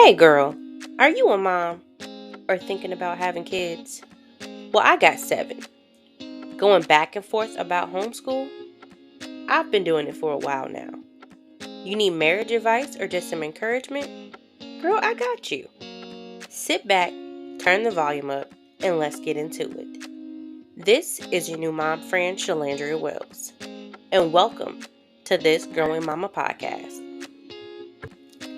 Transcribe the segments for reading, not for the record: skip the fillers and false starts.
Hey girl, are you a mom or thinking about having kids? Well, I got seven. Going back and forth about homeschool? I've been doing it for a while now. You need marriage advice or just some encouragement? Girl, I got you. Sit back, turn the volume up, and let's get into it. This is your new mom friend, Sheilandria Wells, and welcome to this Growing Mama podcast.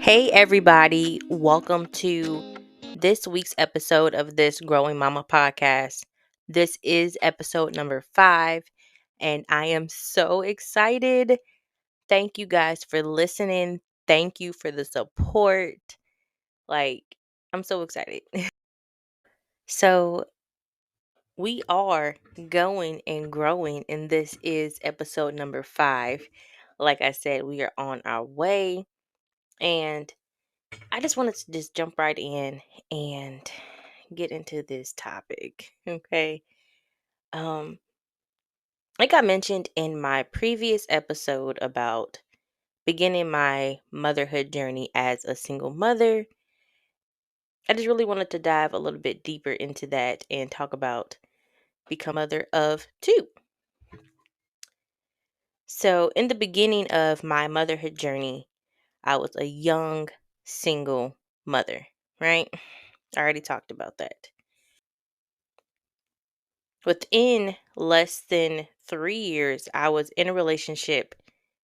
Hey, everybody, welcome to this week's episode of this Growing Mama podcast. This is episode number 5, and I am so excited. Thank you guys for listening. Thank you for the support. Like, I'm so excited. So, we are going and growing, and this is episode number 5. Like I said, we are on our way, and I just wanted to just jump right in and get into this topic. Okay. Um, like I mentioned in my previous episode about beginning my motherhood journey as a single mother, I just really wanted to dive a little bit deeper into that and talk about become mother of two. So, in the beginning of my motherhood journey, I was a young single mother, right? I already talked about that. Within less than 3 years, I was in a relationship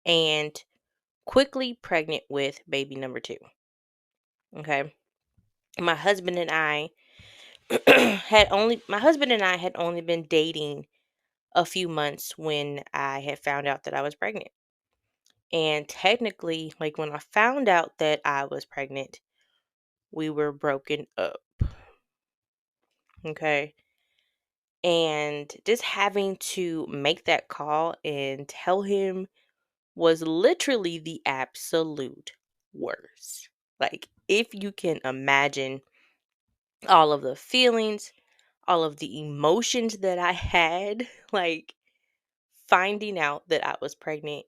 and quickly pregnant with baby number two. Okay. My husband and I had only been dating a few months when I had found out that I was pregnant. And technically, like when I found out that I was pregnant, we were broken up. Okay. And just having to make that call and tell him was literally the absolute worst. Like, if you can imagine all of the feelings, all of the emotions that I had, like finding out that I was pregnant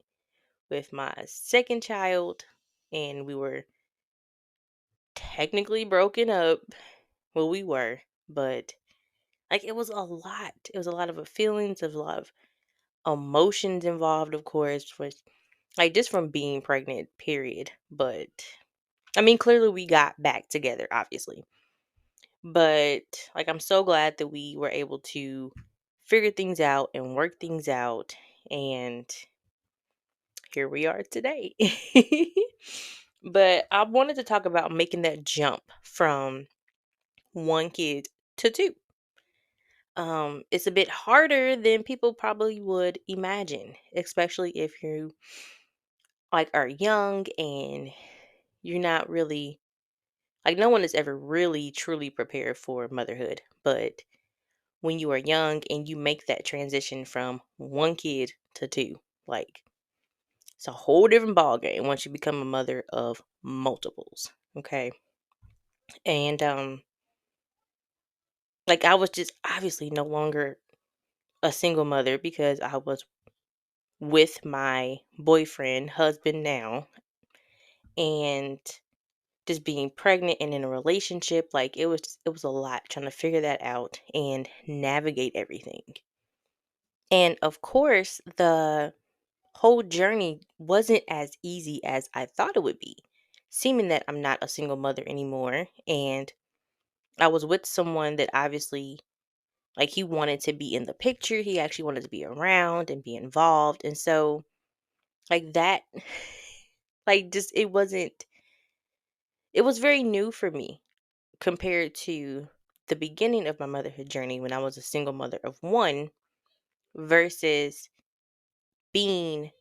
with my second child and we were technically broken up. Well, we were, but like it was a lot. It was a lot of feelings, of a lot of emotions involved, of course, which like just from being pregnant, period. But I mean, clearly we got back together, obviously. But like, I'm so glad that we were able to figure things out and work things out. And here we are today. But I wanted to talk about making that jump from one kid to two. It's a bit harder than people probably would imagine, especially if you like are young and you're not really like no one is ever really truly prepared for motherhood. But when you are young and you make that transition from one kid to two, like it's a whole different ball game once you become a mother of multiples. Okay. And like I was just obviously no longer a single mother because I was with my boyfriend, husband now, and just being pregnant and in a relationship, like it was a lot trying to figure that out and navigate everything. And of course, the whole journey wasn't as easy as I thought it would be, seeming that I'm not a single mother anymore. And I was with someone that obviously, like, he wanted to be in the picture. He actually wanted to be around and be involved. And so, like, that, like, just, it was very new for me compared to the beginning of my motherhood journey when I was a single mother of one versus being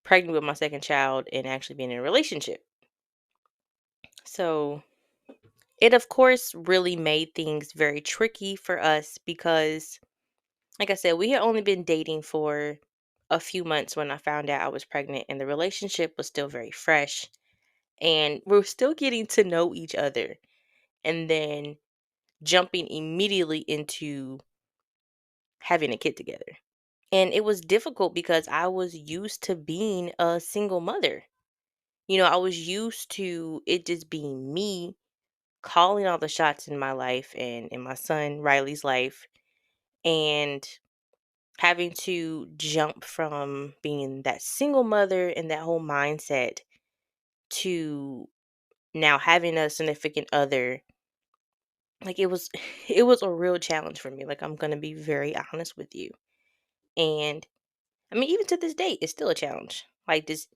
pregnant with my second child and actually being in a relationship. So it, of course, really made things very tricky for us because, like I said, we had only been dating for a few months when I found out I was pregnant, and the relationship was still very fresh. And we're still getting to know each other. And then jumping immediately into having a kid together. And it was difficult because I was used to being a single mother. I was used to it just being me calling all the shots in my life and in my son Riley's life, and having to jump from being that single mother and that whole mindset to now having a significant other. Like, it was it was a real challenge for me, like, I'm gonna be very honest with you. And I mean, even to this day, it's still a challenge. Like, this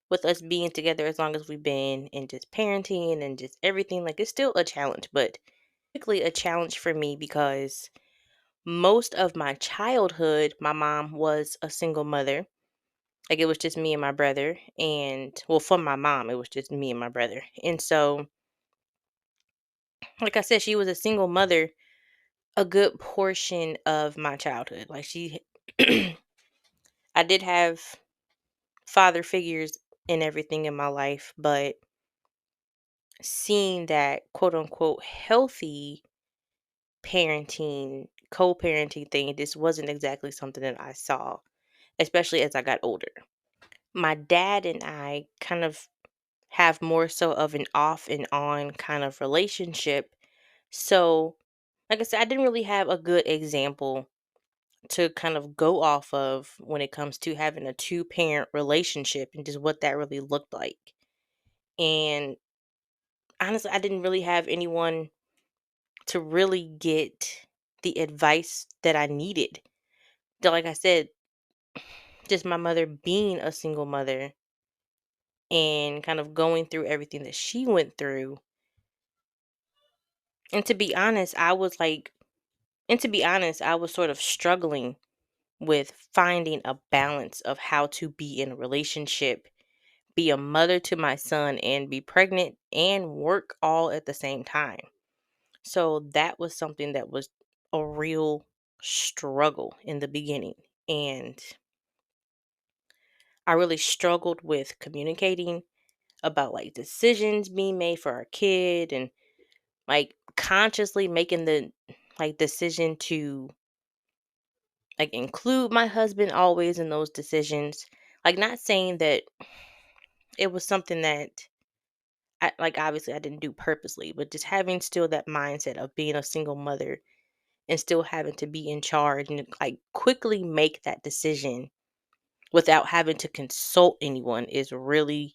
with us being together as long as we've been, and just parenting and just everything, like, it's still a challenge, but typically a challenge for me because most of my childhood, my mom was a single mother. Like, it was just me and my brother, and well, for my mom, it was just me and my brother. And so, like I said, she was a single mother a good portion of my childhood. Like, I did have father figures in everything in my life, but seeing that quote unquote healthy parenting, co parenting thing, this wasn't exactly something that I saw, especially as I got older. My dad and I kind of have more so of an off and on kind of relationship. So, like I said, I didn't really have a good example to kind of go off of when it comes to having a two parent relationship and just what that really looked like. And honestly, I didn't really have anyone to really get the advice that I needed. Like I said, just my mother being a single mother and kind of going through everything that she went through. And to be honest, I was sort of struggling with finding a balance of how to be in a relationship, be a mother to my son, and be pregnant and work all at the same time. So that was something that was a real struggle in the beginning. And I really struggled with communicating about like decisions being made for our kid, and like consciously making the like decision to like include my husband always in those decisions. Like, not saying that it was something that like, obviously I didn't do purposely, but just having still that mindset of being a single mother and still having to be in charge and like quickly make that decision without having to consult anyone is really,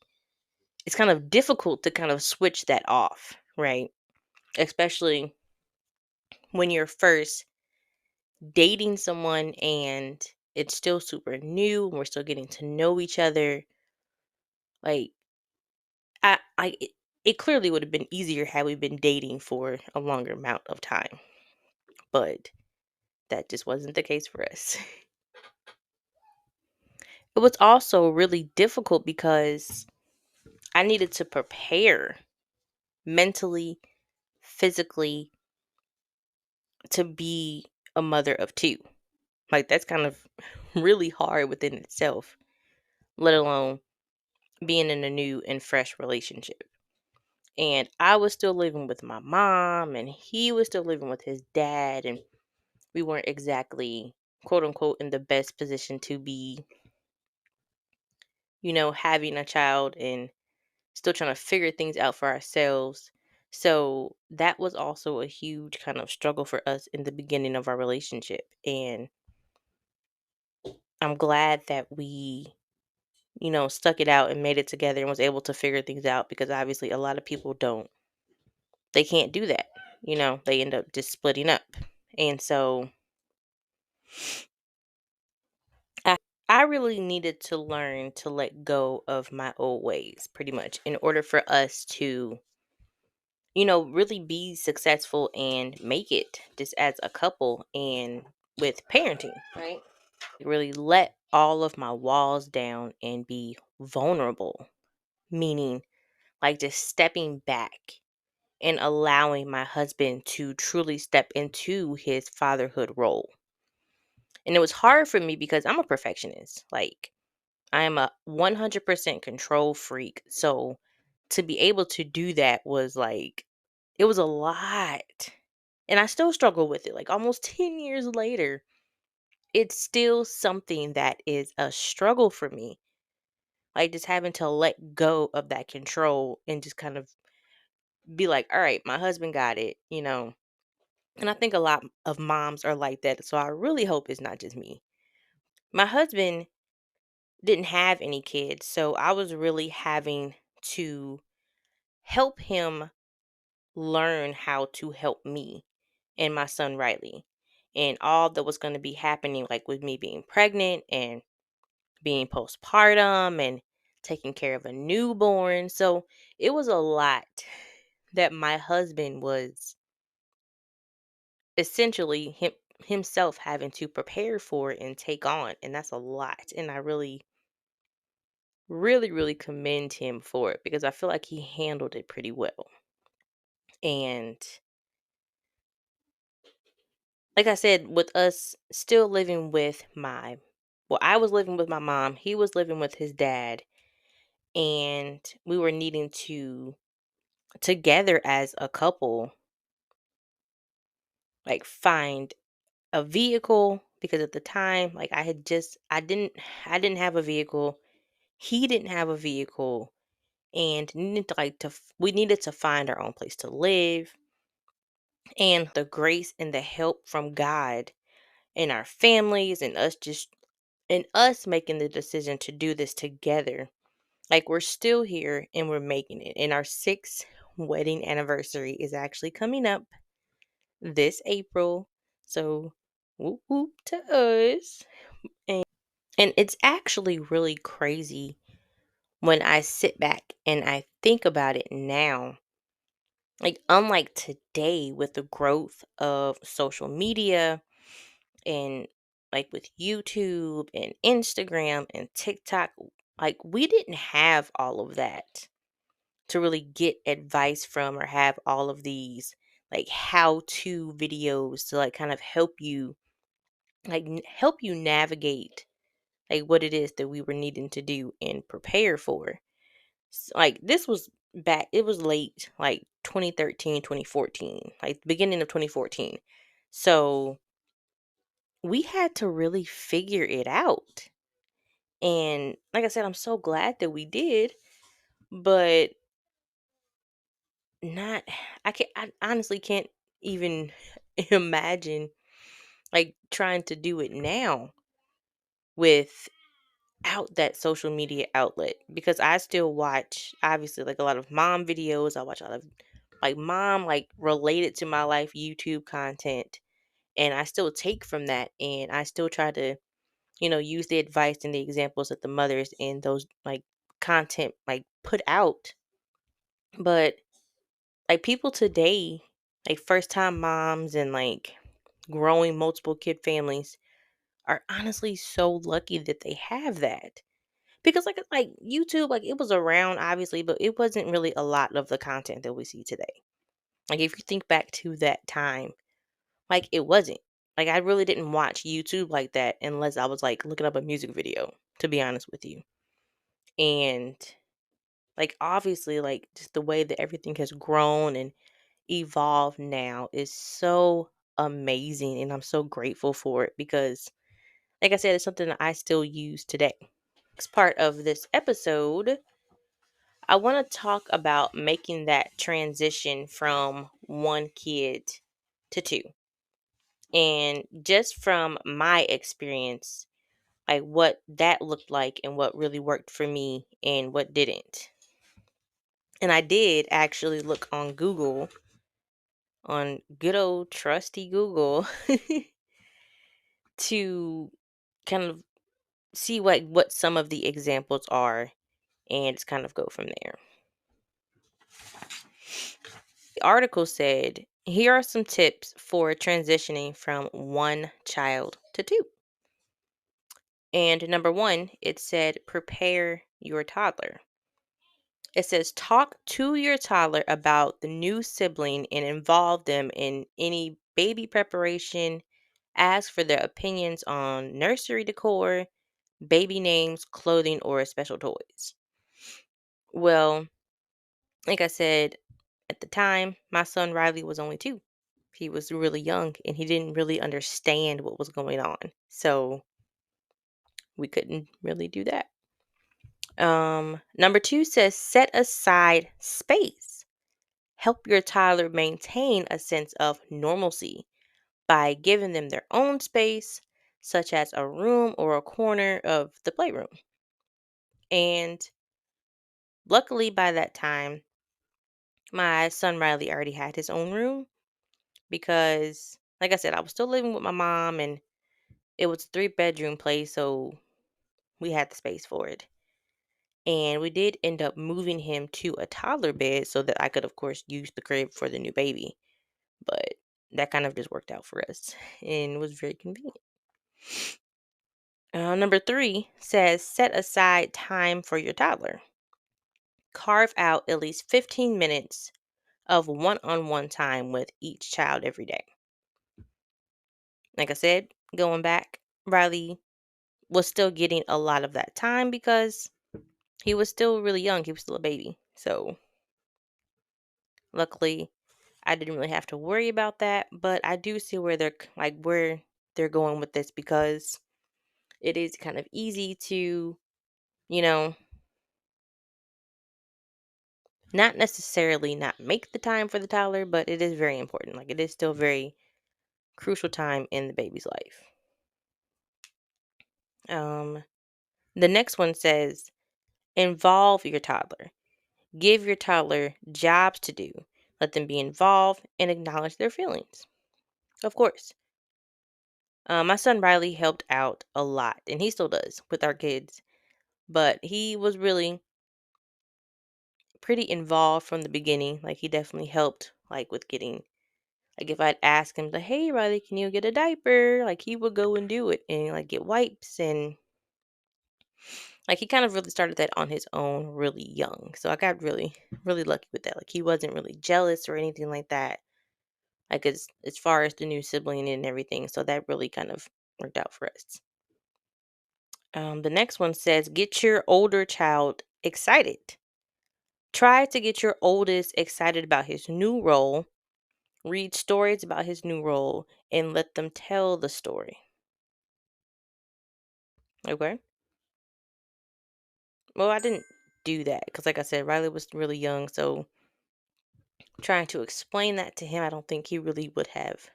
it's kind of difficult to kind of switch that off, right? Especially when you're first dating someone and it's still super new and we're still getting to know each other. Like, it clearly would have been easier had we been dating for a longer amount of time, but that just wasn't the case for us. It was also really difficult because I needed to prepare mentally, physically, to be a mother of two. Like, that's kind of really hard within itself, let alone being in a new and fresh relationship. And I was still living with my mom, and he was still living with his dad, and we weren't exactly, quote unquote, in the best position to be, having a child and still trying to figure things out for ourselves. So that was also a huge kind of struggle for us in the beginning of our relationship. And I'm glad that we, stuck it out and made it together and was able to figure things out, because obviously a lot of people don't, they can't do that. They end up just splitting up. And so I, I really needed to learn to let go of my old ways pretty much in order for us to really be successful and make it just as a couple and with parenting, right? Really let all of my walls down and be vulnerable, meaning like just stepping back and allowing my husband to truly step into his fatherhood role. And it was hard for me because I'm a perfectionist. Like, I am a 100% control freak. So to be able to do that was like, it was a lot. And I still struggle with it. Like, almost 10 years later, it's still something that is a struggle for me. Like just having to let go of that control and just kind of be like, all right, my husband got it. And I think a lot of moms are like that. So I really hope it's not just me. My husband didn't have any kids. So I was really having to help him learn how to help me and my son Riley. And all that was going to be happening, like with me being pregnant and being postpartum and taking care of a newborn. So it was a lot that my husband was essentially himself having to prepare for and take on. And that's a lot. And I really, really, really commend him for it because I feel like he handled it pretty well. And like I said, with us still living with I was living with my mom, he was living with his dad, and we were needing to, together as a couple, like find a vehicle because at the time, like I didn't have a vehicle, he didn't have a vehicle, and needed to we needed to find our own place to live, and the grace and the help from God and our families and us making the decision to do this together. Like we're still here and we're making it. And our sixth wedding anniversary is actually coming up this April. So whoop whoop to us. And it's actually really crazy when I sit back and I think about it now. Like unlike today with the growth of social media and like with YouTube and Instagram and TikTok, like we didn't have all of that to really get advice from or have all of these like how to videos to like kind of help you navigate like what it is that we were needing to do and prepare for. Like this was back, it was late, like 2013, 2014, like beginning of 2014. So we had to really figure it out. And like I said, I'm so glad that we did, but not, I honestly can't even imagine like trying to do it now without that social media outlet because I still watch obviously like a lot of mom videos. I watch a lot of like mom like related to my life YouTube content, and I still take from that and I still try to use the advice and the examples that the mothers in those like content like put out. But like people today, like first time moms and like growing multiple kid families are honestly so lucky that they have that. Because like YouTube, like it was around obviously, but it wasn't really a lot of the content that we see today. Like if you think back to that time, like it wasn't. Like I really didn't watch YouTube like that unless I was like looking up a music video, to be honest with you. And like obviously like just the way that everything has grown and evolved now is so amazing and I'm so grateful for it because like I said it's something that I still use today. Next part of this episode, I want to talk about making that transition from one kid to two. And just from my experience, like what that looked like and what really worked for me and what didn't. And I did actually look on Google, on good old trusty Google, to kind of see what some of the examples are and just kind of go from there. The article said, here are some tips for transitioning from one child to two. And number one, it said, prepare your toddler. It says, talk to your toddler about the new sibling and involve them in any baby preparation. Ask for their opinions on nursery decor, baby names, clothing, or special toys. Well, like I said, at the time, my son Riley was only 2. He was really young and he didn't really understand what was going on. So we couldn't really do that. Number two says set aside space. Help your toddler maintain a sense of normalcy by giving them their own space, such as a room or a corner of the playroom. And luckily, by that time, my son Riley already had his own room because, like I said, I was still living with my mom and it was a three-bedroom place, so we had the space for it. And we did end up moving him to a toddler bed so that I could, of course, use the crib for the new baby. But that kind of just worked out for us and was very convenient. Number three says set aside time for your toddler. Carve out at least 15 minutes of one on one time with each child every day. Like I said, going back, Riley was still getting a lot of that time because he was still really young. He was still a baby. So luckily, I didn't really have to worry about that. But I do see where they're going with this because it is kind of easy to, you know, not necessarily not make the time for the toddler, but it is very important. Like it is still very crucial time in the baby's life. Um, the next one says involve your toddler. Give your toddler jobs to do. Let them be involved and acknowledge their feelings. Of course. My son Riley helped out a lot, and he still does with our kids. But he was really pretty involved from the beginning. Like he definitely helped, like with getting, like if I'd ask him, like, "Hey Riley, can you get a diaper?" Like he would go and do it, and like get wipes, and like he kind of really started that on his own, really young. So I got really, really lucky with that. Like he wasn't really jealous or anything like that. Like as far as the new sibling and everything. So that really kind of worked out for us. The next one says, get your older child excited. Try to get your oldest excited about his new role. Read stories about his new role and let them tell the story. Okay. Well, I didn't do that because, like I said, Riley was really young. So trying to explain that to him, I don't think he really would have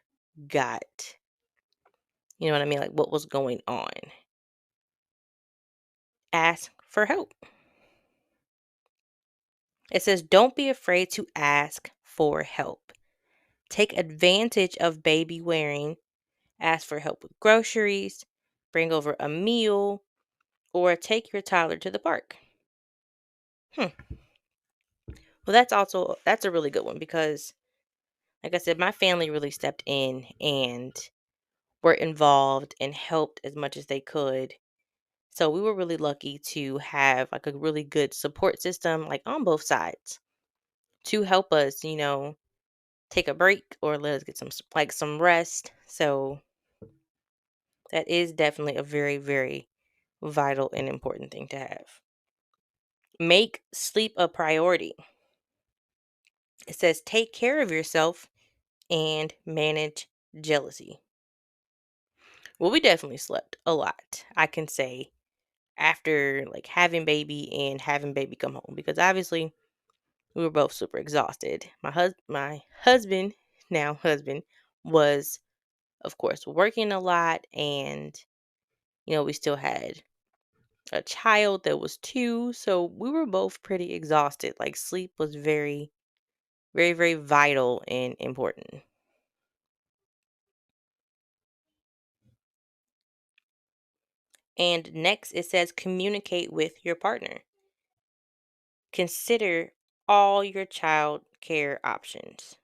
got, you know what I mean? Like what was going on. Ask for help. It says, don't be afraid to ask for help. Take advantage of baby wearing. Ask for help with groceries. Bring over a meal. Or take your toddler to the park. Hmm. Well, that's a really good one because, like I said, my family really stepped in and were involved and helped as much as they could. So we were really lucky to have like a really good support system, like on both sides, to help us, take a break or let us get some rest. So that is definitely a very, very vital and important thing to have. Make sleep a priority. It says take care of yourself and manage jealousy. Well, we definitely slept a lot. I can say after like having baby and having baby come home because obviously we were both super exhausted. My husband, now husband, was of course working a lot and we still had a child that was 2, so we were both pretty exhausted. Like sleep was very, very, very vital and important. And next it says communicate with your partner. Consider all your child care options.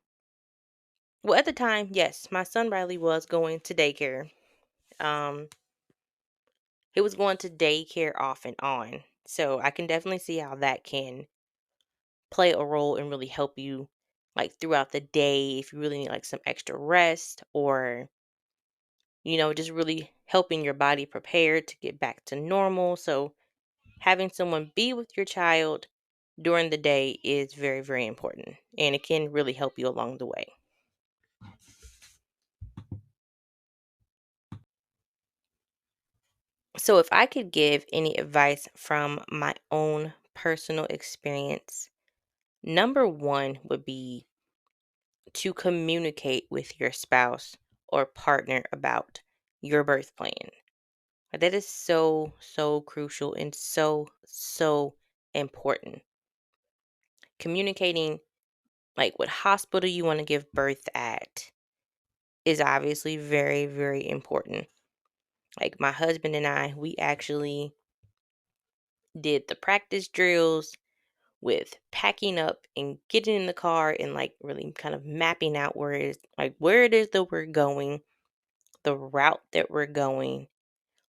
Well, at the time, yes, my son Riley was going to daycare. Um, he was going to daycare off and on. So I can definitely see how that can play a role and really help you like throughout the day if you really need like some extra rest or just really helping your body prepare to get back to normal. So having someone be with your child during the day is very, very important and it can really help you along the way. So, if I could give any advice from my own personal experience, number one would be to communicate with your spouse or partner about your birth plan. That is so, so crucial and so, so important. Communicating, like what hospital you want to give birth at, is obviously very, very important. Like my husband and I, we actually did the practice drills with packing up and getting in the car and like really kind of mapping out where it is that we're going, the route that we're going,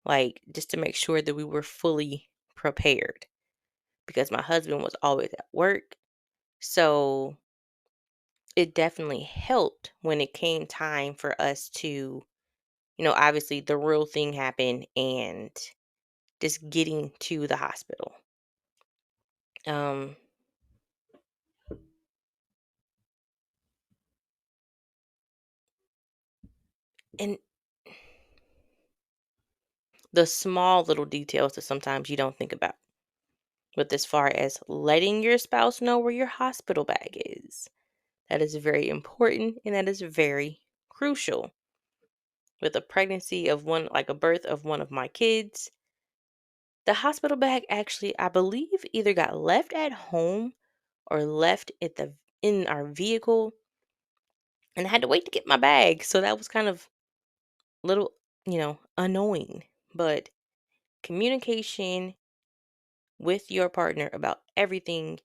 like just to make sure that we were fully prepared because my husband was always at work. So it definitely helped when it came time for us to, obviously the real thing happened and just getting to the hospital. Um, and the small little details that sometimes you don't think about. But as far as letting your spouse know where your hospital bag is, that is very important and that is very crucial. With a pregnancy of one, like a birth of one of my kids, the hospital bag actually, I believe, either got left at home or left in our vehicle, and I had to wait to get my bag. So that was kind of little, annoying. But communication with your partner about everything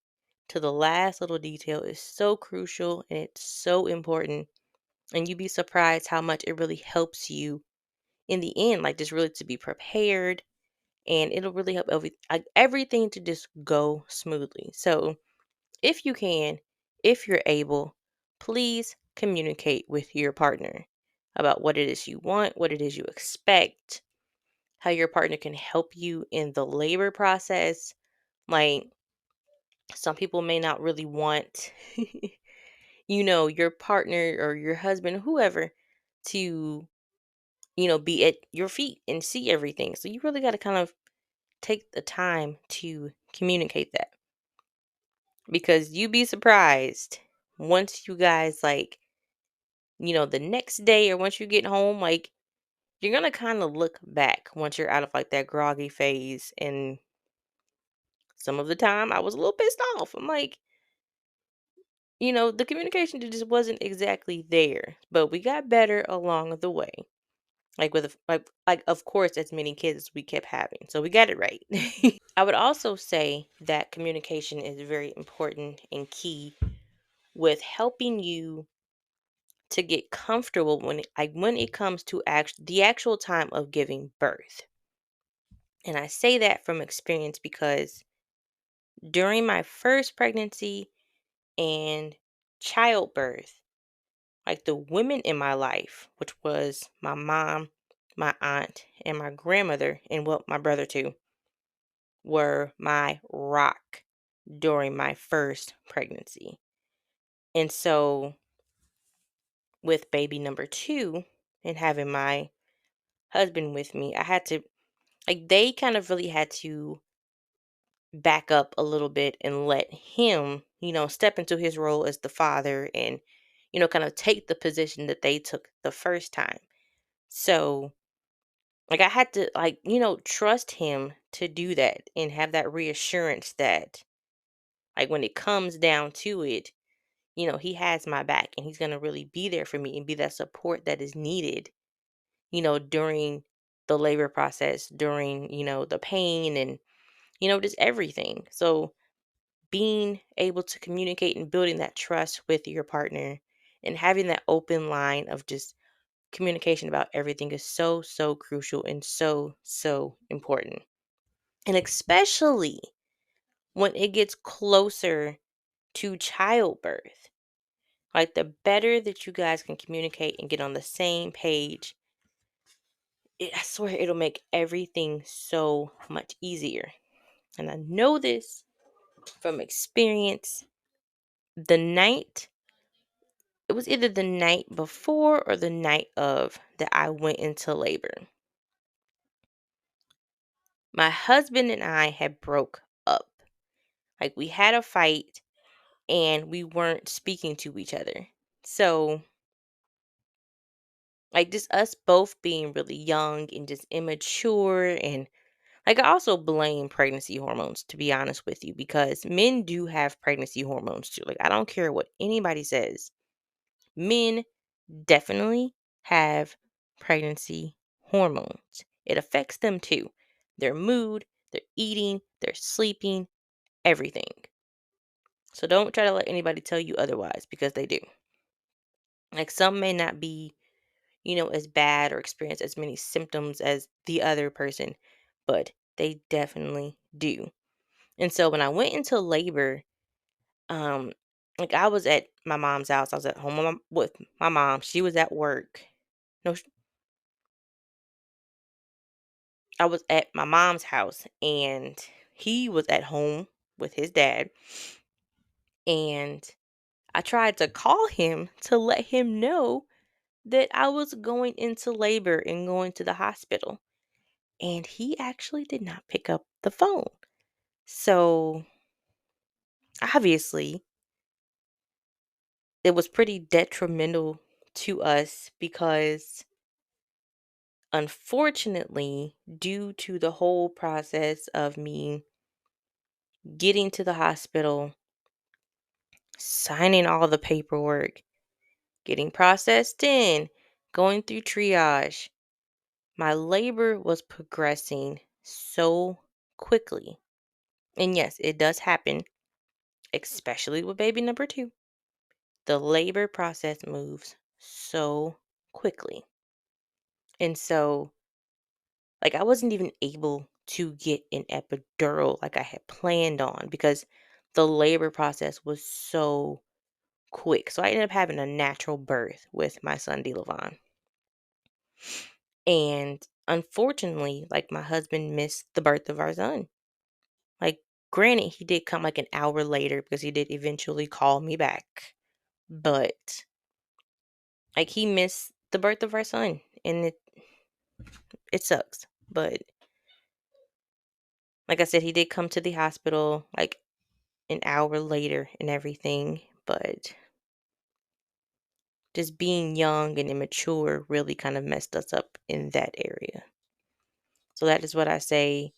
to the last little detail is so crucial and it's so important. And you'd be surprised how much it really helps you in the end, like just really to be prepared. And it'll really help everything to just go smoothly. So if you can, if you're able, please communicate with your partner about what it is you want, what it is you expect, how your partner can help you in the labor process. Like, some people may not really want, your partner or your husband, whoever, to, be at your feet and see everything. So you really got to kind of take the time to communicate that because you'd be surprised once you guys, like, the next day or once you get home, like, you're going to kind of look back once you're out of like that groggy phase. And some of the time I was a little pissed off. I'm like, the communication just wasn't exactly there, but we got better along the way. Like like of course as many kids as we kept having. So we got it right. I would also say that communication is very important and key with helping you to get comfortable when it comes to the actual time of giving birth. And I say that from experience because during my first pregnancy and childbirth, like the women in my life, which was my mom, my aunt, and my grandmother, and well, my brother too, were my rock during my first pregnancy. And so, with baby number two and having my husband with me, I had to, like, they kind of really had to back up a little bit and let him, step into his role as the father and, kind of take the position that they took the first time. So, like I had to like, trust him to do that and have that reassurance that like when it comes down to it, he has my back and he's going to really be there for me and be that support that is needed, during the labor process, during, the pain and, just everything. So being able to communicate and building that trust with your partner and having that open line of just communication about everything is so, so crucial and so, so important. And especially when it gets closer to childbirth. Like the better that you guys can communicate and get on the same page, I swear it'll make everything so much easier. And I know this from experience. The night, it was either the night before or the night of that I went into labor. My husband and I had broke up. Like we had a fight and we weren't speaking to each other. So, like just us both being really young and just immature, and like I also blame pregnancy hormones, to be honest with you, because men do have pregnancy hormones too. Like I don't care what anybody says. Men definitely have pregnancy hormones. It affects them too. Their mood, their eating, their sleeping, everything. So don't try to let anybody tell you otherwise because they do. Like some may not be, as bad or experience as many symptoms as the other person, but they definitely do. And so when I went into labor, um, like I was at my mom's house. I was at home with my mom. She was at work. No, I was at my mom's house and he was at home with his dad. And I tried to call him to let him know that I was going into labor and going to the hospital. And he actually did not pick up the phone. So obviously, it was pretty detrimental to us because unfortunately, due to the whole process of me getting to the hospital, signing all the paperwork, getting processed in, going through triage, my labor was progressing so quickly. And yes, it does happen, especially with baby number two. The labor process moves so quickly. And so, like, I wasn't even able to get an epidural like I had planned on because the labor process was so quick. So I ended up having a natural birth with my son, Delavon. And unfortunately, like, my husband missed the birth of our son. Like, granted, he did come like an hour later because he did eventually call me back. But, like, he missed the birth of our son. And it sucks. But, like I said, he did come to the hospital like an hour later and everything. But just being young and immature really kind of messed us up in that area. So, that is what I say.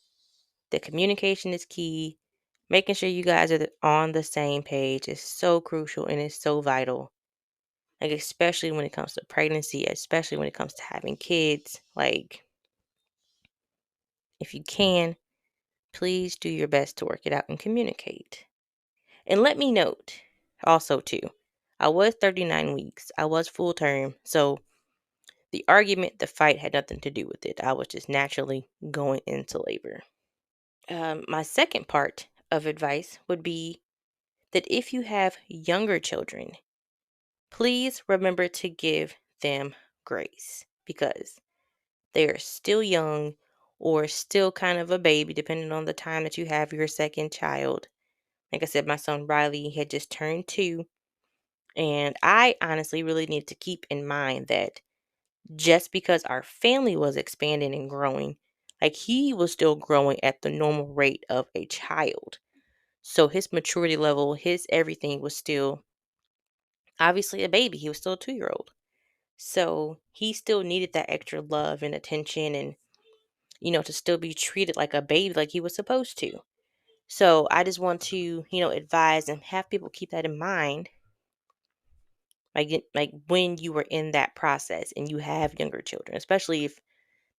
The communication is key. Making sure you guys are on the same page is so crucial and it's so vital. Like, especially when it comes to pregnancy, especially when it comes to having kids. Like, if you can, please do your best to work it out and communicate. And let me note also, too, I was 39 weeks, I was full term. So, the argument, the fight had nothing to do with it. I was just naturally going into labor. My second part of advice would be that if you have younger children, please remember to give them grace because they are still young or still kind of a baby, depending on the time that you have your second child. Like I said, my son Riley had just turned 2. And I honestly really need to keep in mind that just because our family was expanding and growing, like he was still growing at the normal rate of a child. So his maturity level, his everything was still obviously a baby. He was still a 2-year old. So he still needed that extra love and attention and, to still be treated like a baby like he was supposed to. So I just want to, advise and have people keep that in mind. Like when you were in that process and you have younger children, especially if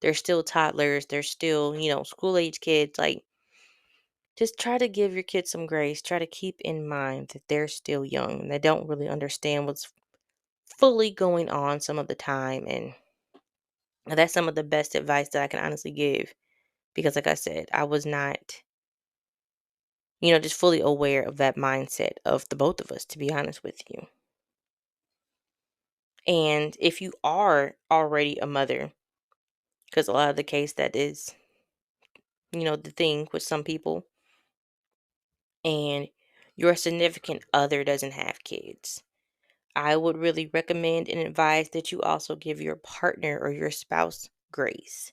they're still toddlers, they're still, school age kids, like just try to give your kids some grace. Try to keep in mind that they're still young and they don't really understand what's fully going on some of the time. And that's some of the best advice that I can honestly give because, like I said, I was not, just fully aware of that mindset of the both of us, to be honest with you. And if you are already a mother, because a lot of the case that is, the thing with some people, and your significant other doesn't have kids, I would really recommend and advise that you also give your partner or your spouse grace.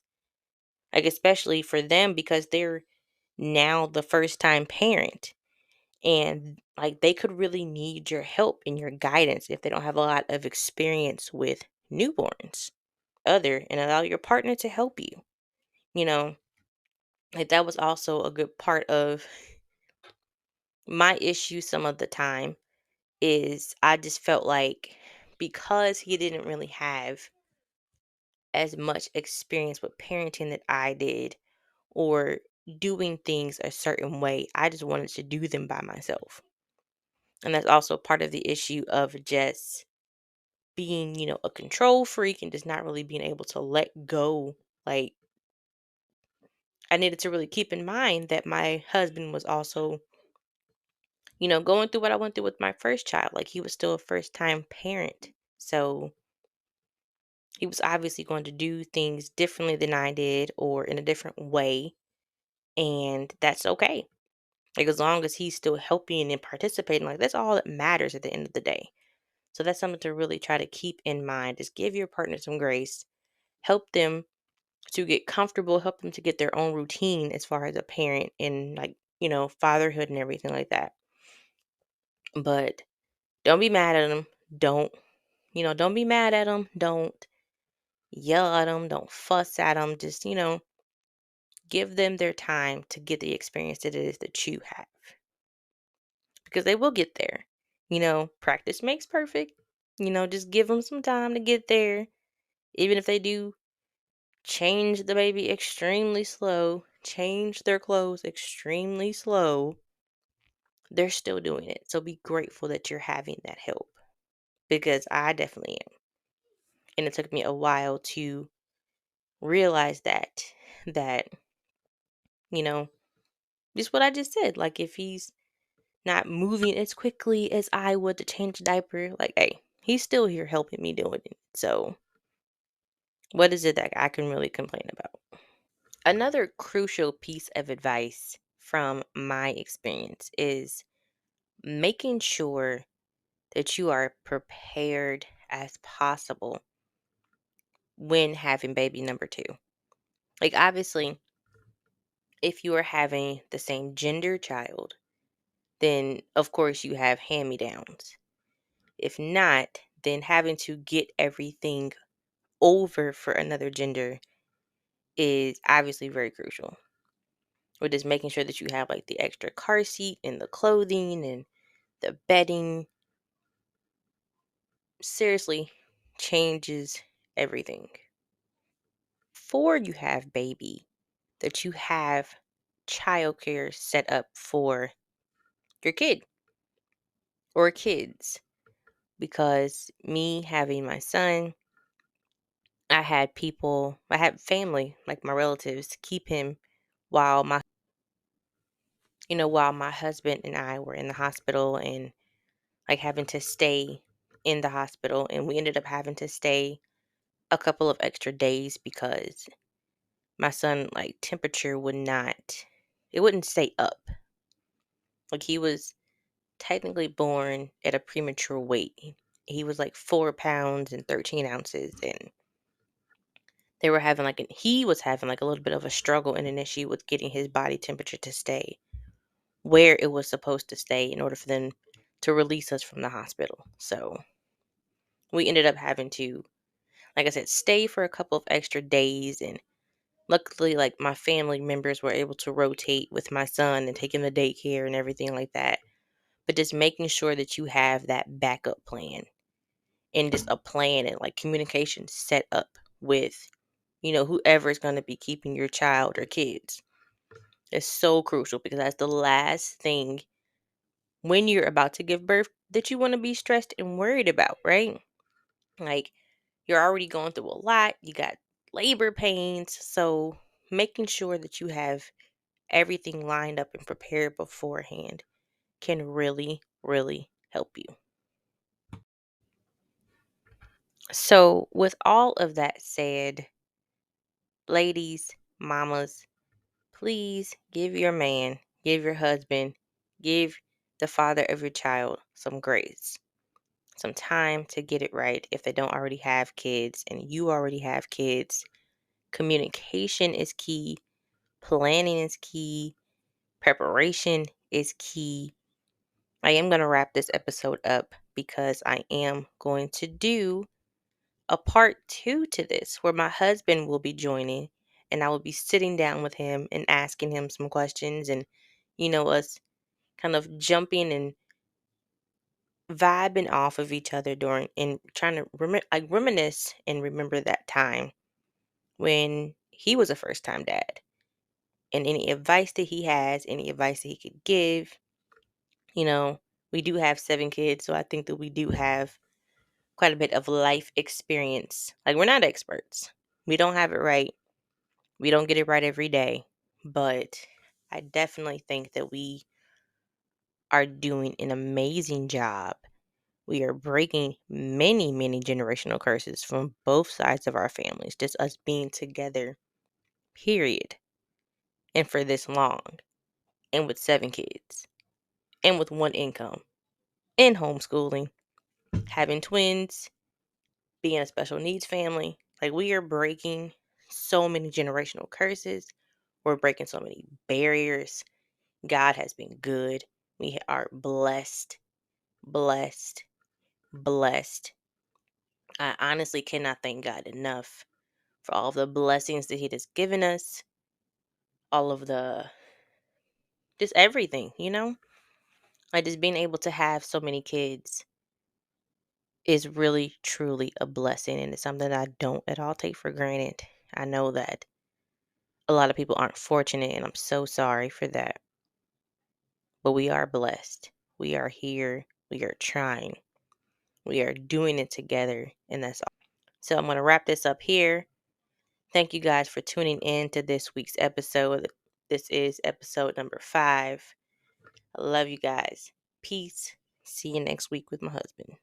Like, especially for them because they're now the first time parent. And like they could really need your help and your guidance if they don't have a lot of experience with newborns. Other and allow your partner to help you. You know, like that was also a good part of my issue some of the time is I just felt like because he didn't really have as much experience with parenting that I did or doing things a certain way, I just wanted to do them by myself. And that's also part of the issue of just being, a control freak and just not really being able to let go. Like, I needed to really keep in mind that my husband was also, going through what I went through with my first child. Like, he was still a first time parent. So, he was obviously going to do things differently than I did or in a different way. And that's okay. Like, as long as he's still helping and participating, like, that's all that matters at the end of the day. So, that's something to really try to keep in mind. Just give your partner some grace, help them to get comfortable, help them to get their own routine as far as a parent and like, fatherhood and everything like that. But don't be mad at them. Don't, don't be mad at them. Don't yell at them. Don't fuss at them. Just, give them their time to get the experience that it is that you have because they will get there. Practice makes perfect. Just give them some time to get there. Even if they do change the baby extremely slow, change their clothes extremely slow, they're still doing it. So be grateful that you're having that help because I definitely am. And it took me a while to realize that, you know, just what I just said. Like if he's not moving as quickly as I would to change a diaper, like, hey, he's still here helping me doing it. So what is it that I can really complain about? Another crucial piece of advice from my experience is making sure that you are prepared as possible when having baby number two. Like, obviously, if you are having the same gender child, then of course you have hand me downs. If not, then having to get everything over for another gender is obviously very crucial. Or just making sure that you have like the extra car seat and the clothing and the bedding seriously changes everything. Before you have baby, that you have childcare set up for your kid or kids. Because me having my son, I had family, like my relatives, keep him while while my husband and I were in the hospital and like having to stay in the hospital. And we ended up having to stay a couple of extra days because my son like temperature it wouldn't stay up. Like he was technically born at a premature weight. He was like 4 pounds and 13 ounces, and he was having like a little bit of a struggle and an issue with getting his body temperature to stay where it was supposed to stay in order for them to release us from the hospital. So we ended up having to, like I said, stay for a couple of extra days, and luckily, like my family members were able to rotate with my son and take him to daycare and everything like that. But just making sure that you have that backup plan and just a plan and like communication set up with, whoever is going to be keeping your child or kids. It's so crucial because that's the last thing when you're about to give birth that you want to be stressed and worried about, right? Like you're already going through a lot, you got labor pains. So making sure that you have everything lined up and prepared beforehand can really, really help you. So, with all of that said, ladies, mamas, please give your man, give your husband, give the father of your child some grace, some time to get it right if they don't already have kids and you already have kids. Communication is key. Planning is key. Preparation is key. I am going to wrap this episode up because I am going to do a part 2 to this where my husband will be joining and I will be sitting down with him and asking him some questions and, us kind of jumping and vibing off of each other during and trying to reminisce and remember that time when he was a first time dad and any advice that he has, any advice that he could give. You know, we do have 7 kids, so I think that we do have quite a bit of life experience. Like, we're not experts. We don't have it right. We don't get it right every day, but I definitely think that we are doing an amazing job. We are breaking many, many generational curses from both sides of our families, just us being together, period. And for this long, and with 7 kids, and with one income, and homeschooling, having twins, being a special needs family. Like, we are breaking so many generational curses. We're breaking so many barriers. God has been good. We are blessed, blessed, blessed. I honestly cannot thank God enough for all of the blessings that He has given us, all of just everything. Like, just being able to have so many kids is really, truly a blessing. And it's something that I don't at all take for granted. I know that a lot of people aren't fortunate, and I'm so sorry for that. But we are blessed. We are here. We are trying. We are doing it together. And that's all. So I'm going to wrap this up here. Thank you guys for tuning in to this week's episode. This is episode number 5. I love you guys. Peace. See you next week with my husband.